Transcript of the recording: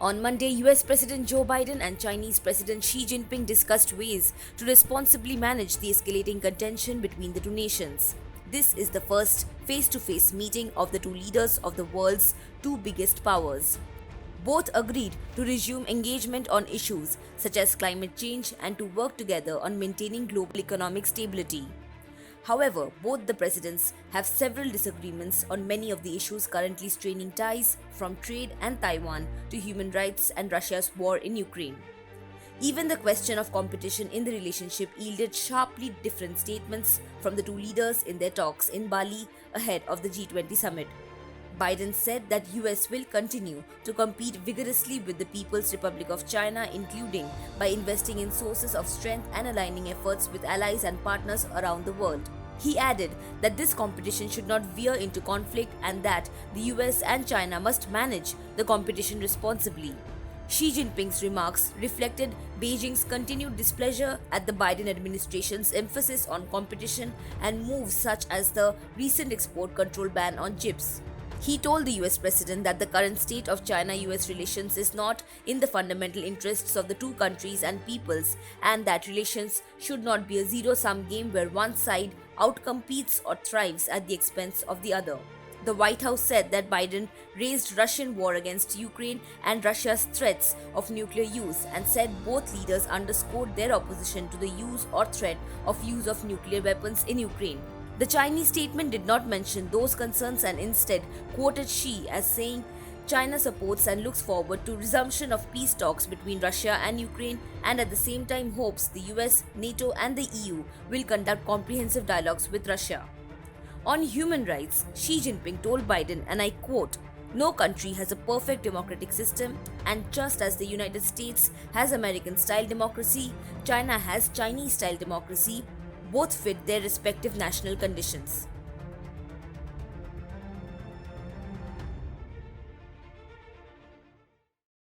On Monday, US President Joe Biden and Chinese President Xi Jinping discussed ways to responsibly manage the escalating contention between the two nations. This is the first face-to-face meeting of the two leaders of the world's two biggest powers. Both agreed to resume engagement on issues such as climate change and to work together on maintaining global economic stability. However, both the presidents have several disagreements on many of the issues currently straining ties, from trade and Taiwan to human rights and Russia's war in Ukraine. Even the question of competition in the relationship yielded sharply different statements from the two leaders in their talks in Bali ahead of the G20 summit. Biden said that US will continue to compete vigorously with the People's Republic of China, including by investing in sources of strength and aligning efforts with allies and partners around the world. He added that this competition should not veer into conflict and that the US and China must manage the competition responsibly. Xi Jinping's remarks reflected Beijing's continued displeasure at the Biden administration's emphasis on competition and moves such as the recent export control ban on chips. He told the US president that the current state of China-US relations is not in the fundamental interests of the two countries and peoples, and that relations should not be a zero-sum game where one side outcompetes or thrives at the expense of the other. The White House said that Biden raised Russian war against Ukraine and Russia's threats of nuclear use and said both leaders underscored their opposition to the use or threat of use of nuclear weapons in Ukraine. The Chinese statement did not mention those concerns and instead quoted Xi as saying China supports and looks forward to resumption of peace talks between Russia and Ukraine and at the same time hopes the US, NATO and the EU will conduct comprehensive dialogues with Russia. On human rights, Xi Jinping told Biden, and I quote, "No country has a perfect democratic system, and just as the United States has American-style democracy, China has Chinese-style democracy. Both fit their respective national conditions."